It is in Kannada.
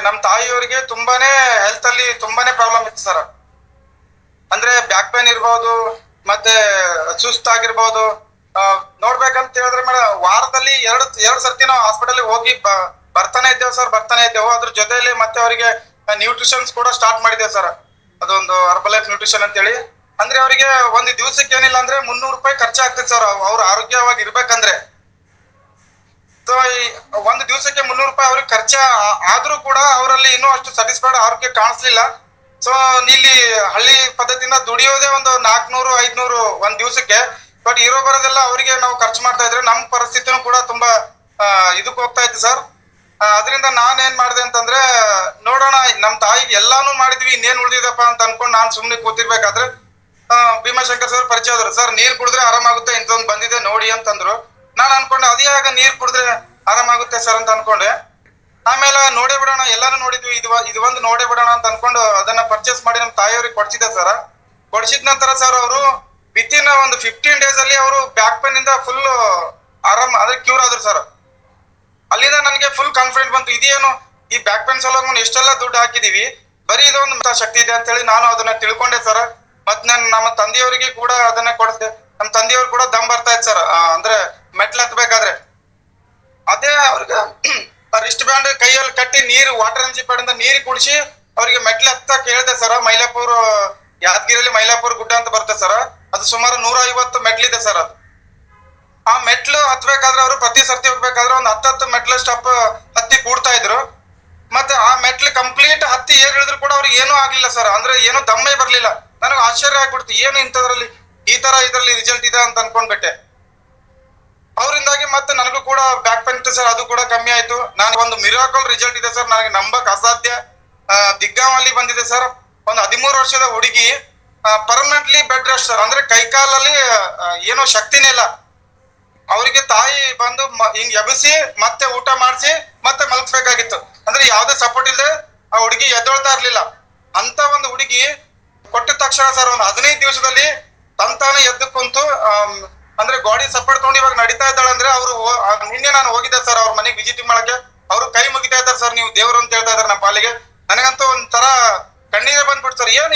ನಮ್ ತಾಯಿಯವರಿಗೆ ತುಂಬಾನೇ ಹೆಲ್ತ್ ಅಲ್ಲಿ ತುಂಬಾನೇ ಪ್ರಾಬ್ಲಮ್ ಇತ್ತು ಸರ್. ಅಂದ್ರೆ ಬ್ಯಾಕ್ ಪೇನ್ ಇರ್ಬೋದು, ಮತ್ತೆ ಸುಸ್ತಾಗಿರ್ಬೋದು. ನೋಡ್ಬೇಕಂತ ಹೇಳಿದ್ರೆ ಮೇಡಮ್, ವಾರದಲ್ಲಿ ಎರಡು ಸರ್ತಿ ನಾವು ಹಾಸ್ಪಿಟಲ್ ಹೋಗಿ ಬರ್ತಾನೆ ಇದ್ದೇವೆ ಸರ್, ಬರ್ತಾನೆ ಇದ್ದೇವೆ. ಅದ್ರ ಜೊತೆಯಲ್ಲಿ ಮತ್ತೆ ಅವರಿಗೆ ನ್ಯೂಟ್ರಿಷನ್ಸ್ ಕೂಡ ಸ್ಟಾರ್ಟ್ ಮಾಡಿದ್ದೇವೆ ಸರ್. ಅದೊಂದು ಹರ್ಬಲ್ ಲೈಫ್ ನ್ಯೂಟ್ರಿಷನ್ ಅಂತ ಹೇಳಿ. ಅಂದ್ರೆ ಅವರಿಗೆ ಒಂದು ದಿವಸಕ್ಕೆ ಏನಿಲ್ಲ ಅಂದ್ರೆ 300 ರೂಪಾಯಿ ಖರ್ಚಾಗ್ತದೆ ಸರ್, ಅವ್ರು ಆರೋಗ್ಯವಾಗಿ ಇರ್ಬೇಕಂದ್ರೆ. ಸೊ ಒಂದು ದಿವಸಕ್ಕೆ 300 ರೂಪಾಯಿ ಅವ್ರಿಗೆ ಖರ್ಚ ಆದ್ರೂ ಕೂಡ ಅವರಲ್ಲಿ ಇನ್ನೂ ಅಷ್ಟು ಸ್ಯಾಟಿಸ್ಫೈಡ್ ಆರೋಗ್ಯ ಕಾಣಿಸ್ಲಿಲ್ಲ. ಸೊ ಇಲ್ಲಿ ಹಳ್ಳಿ ಪದ್ಧತಿಯಿಂದ ದುಡಿಯೋದೇ ಒಂದು 400-500 ಒಂದ್ ದಿವಸಕ್ಕೆ. ಬಟ್ ಇರೋ ಬರೋದೆಲ್ಲ ಅವರಿಗೆ ನಾವು ಖರ್ಚು ಮಾಡ್ತಾ ಇದ್ರೆ ನಮ್ಮ ಪರಿಸ್ಥಿತಿನೂ ಕೂಡ ತುಂಬಾ ಇದಕ್ಕೆ ಹೋಗ್ತಾ ಇತ್ತು ಸರ್. ಅದರಿಂದ ನಾನ್ ಏನ್ ಮಾಡಿದೆ ಅಂತಂದ್ರೆ, ನೋಡೋಣ ನಮ್ ತಾಯಿಗೆ ಎಲ್ಲಾನು ಮಾಡಿದ್ವಿ, ಇನ್ನೇನ್ ಉಳಿದಿದಪ್ಪ ಅಂತ ಅನ್ಕೊಂಡು ನಾನ್ ಸುಮ್ನೆ ಕೂತಿರ್ಬೇಕಾದ್ರೆ ಭೀಮಾಶಂಕರ್ ಸರ್ ಪರಿಚಯ ಆದ್ರು. ಸರ್, ನೀರ್ ಕುಡಿದ್ರೆ ಆರಾಮಾಗುತ್ತೆ, ಇಂಥೊಂದು ಬಂದಿದೆ ನೋಡಿ ಅಂತಂದ್ರು. ನಾನ್ ಅನ್ಕೊಂಡೆ ಅದೇ ಆಗ ನೀರ್ ಕುಡಿದ್ರೆ ಆರಾಮಾಗುತ್ತೆ ಸರ್ ಅಂತ ಅನ್ಕೊಂಡೆ. ಆಮೇಲೆ ನೋಡೇ ಬಿಡೋಣ, ಎಲ್ಲಾನು ನೋಡಿದ್ವಿ, ಇದು ಒಂದು ನೋಡೇ ಬಿಡೋಣ ಅಂತ ಅನ್ಕೊಂಡು ಅದನ್ನ ಪರ್ಚೇಸ್ ಮಾಡಿ ನಮ್ ತಾಯಿಯವ್ರಿಗೆ ಕೊಡ್ಸಿದ್ದೆ ಸರ್. ಕೊಡ್ಸಿದ ನಂತರ ಸರ್ ಅವರು ವಿತಿನ್ ಒಂದು 15 days ಅಲ್ಲಿ ಅವರು ಬ್ಯಾಕ್ ಪೇನ್ ಇಂದ ಫುಲ್ ಆರಾಮ್ ಅಂದ್ರೆ ಕ್ಯೂರ್ ಆದ್ರು ಸರ್. ಅಲ್ಲಿಂದ ನನಗೆ ಫುಲ್ ಕಾನ್ಫಿಡೆಂಟ್ ಬಂತು, ಇದೇನು ಈ ಬ್ಯಾಕ್ ಪೇನ್ ಸಲುವಾಗಿ ಎಷ್ಟೆಲ್ಲ ದುಡ್ಡು ಹಾಕಿದೀವಿ, ಬರೀ ಇದೊಂದು ಶಕ್ತಿ ಇದೆ ಅಂತ ಹೇಳಿ ನಾನು ಅದನ್ನ ತಿಳ್ಕೊಂಡೆ ಸರ್. ಮತ್ ನಮ್ಮ ತಂದೆಯವರಿಗೆ ಕೂಡ ಅದನ್ನ ಕೊಡಿಸಿದೆ. ನಮ್ಮ ತಂದೆಯವ್ರು ಕೂಡ ದಮ್ ಬರ್ತಾ ಇತ್ತು ಸರ್, ಅಂದ್ರೆ ಮೆಟ್ಲು ಹತ್ಬೇಕಾದ್ರೆ. ಅದೇ ಅವ್ರಿಗೆ ರಿಸ್ಟ್ ಬ್ಯಾಂಡ್ ಕೈಯಲ್ಲಿ ಕಟ್ಟಿ ನೀರು ವಾಟರ್ ಎನರ್ಜಿ ಪಡೆಯಿಂದ ನೀರು ಕುಡಿಸಿ ಅವ್ರಿಗೆ ಮೆಟ್ಲು ಹತ್ತಕ್ ಹೇಳಿದೆ ಸರ್. ಮೈಲಾಪುರ್, ಯಾದಗಿರಿಯಲ್ಲಿ ಮೈಲಾಪುರ್ ಗುಡ್ಡ ಅಂತ ಬರುತ್ತೆ ಸರ್. ಅದು ಸುಮಾರು 150 ಮೆಟ್ಲಿದೆ ಸರ್. ಅದು ಆ ಮೆಟ್ಲು ಹತ್ಬೇಕಾದ್ರೆ ಅವರು ಪ್ರತಿ ಸರ್ತಿ ಹೋಗ್ಬೇಕಾದ್ರೆ ಒಂದು 10 ಮೆಟ್ಲು ಸ್ಟೆಪ್ ಹತ್ತಿ ಕೂಡ್ತಾ ಇದ್ರು. ಮತ್ತೆ ಆ ಮೆಟ್ಲು ಕಂಪ್ಲೀಟ್ ಹತ್ತಿ ಏರ್ ಇಳಿದ್ರು ಕೂಡ ಅವ್ರಿಗೆ ಏನೂ ಆಗ್ಲಿಲ್ಲ ಸರ್. ಅಂದ್ರೆ ಏನು ದಮ್ಮೇ ಬರ್ಲಿಲ್ಲ. ನನಗೆ ಆಶ್ಚರ್ಯ ಆಗ್ಬಿಡ್ತು, ಏನು ಇಂಥದ್ರಲ್ಲಿ ಇದರಲ್ಲಿ ರಿಸಲ್ಟ್ ಇದೆ ಅಂತ ಅನ್ಕೊಂಡ್ಬಿಟ್ಟೆ. ಅವರಿಂದಾಗಿ ಮತ್ತೆ ನನಗೂ ಕೂಡ ಬ್ಯಾಕ್ ಪೇನ್ ಇತ್ತು ಸರ್, ಅದು ಕೂಡ ಕಮ್ಮಿ ಆಯ್ತು. ನಾನು ಒಂದು ಮಿರಾಕಲ್ ರಿಸಲ್ಟ್ ಇದೆ ಸರ್, ನನಗೆ ನಂಬಕ್ ಅಸಾಧ್ಯ. ದಿಗ್ಗಾಂವಲ್ಲಿ ಬಂದಿದೆ ಸರ್, ಒಂದು 13 ವರ್ಷದ ಹುಡುಗಿ ಪರ್ಮನೆಂಟ್ಲಿ ಬೆಡ್ ರೆಸ್ಟ್ ಸರ್. ಅಂದ್ರೆ ಕೈಕಾಲಲ್ಲಿ ಏನೋ ಶಕ್ತಿನೇ ಇಲ್ಲ. ಅವರಿಗೆ ತಾಯಿ ಬಂದು ಹಿಂಗ್ ಎಬ್ಬಿಸಿ ಮತ್ತೆ ಊಟ ಮಾಡಿಸಿ ಮತ್ತೆ ಮಲಗಿಸ್ಬೇಕಾಗಿತ್ತು. ಅಂದ್ರೆ ಯಾವ್ದೇ ಸಪೋರ್ಟ್ ಇಲ್ಲದೆ ಆ ಹುಡುಗಿ ಎದ್ದೊಳ್ತಾ ಇರ್ಲಿಲ್ಲ. ಅಂತ ಒಂದು ಹುಡುಗಿ ಕೊಟ್ಟಿದ ತಕ್ಷಣ ಸರ್ ಒಂದು 15 ದಿವಸದಲ್ಲಿ ತಂತಾನೆ ಎದ್ದು ಕುಂತು ಅಂದ್ರೆ ಗಾಡಿ ಸಪೋರ್ಟ್ ತಗೊಂಡು ಇವಾಗ ನಡೀತಾ ಇದ್ದಾಳೆ. ಅಂದ್ರೆ ಅವರು ನಿನ್ನೆ ನಾನು ಹೋಗಿದ್ದೆ ಸರ್ ಅವ್ರ ಮನೆಗೆ ವಿಸಿಟಿಂಗ್ ಮಾಡಕ್ಕೆ. ಅವರು ಕೈ ಮುಗಿತಾ ಇದ್ದಾರೆ ಸರ್, ನೀವು ದೇವರು ಅಂತ ಹೇಳ್ತಾ ಇದಾರೆ ನಮ್ಮ ಪಾಲಿಗೆ. ನನಗಂತೂ ಒಂಥರ ಕಣ್ಣೀರೇ ಬಂದ್ಬಿಡ್ತು ಸರ್. ಏನು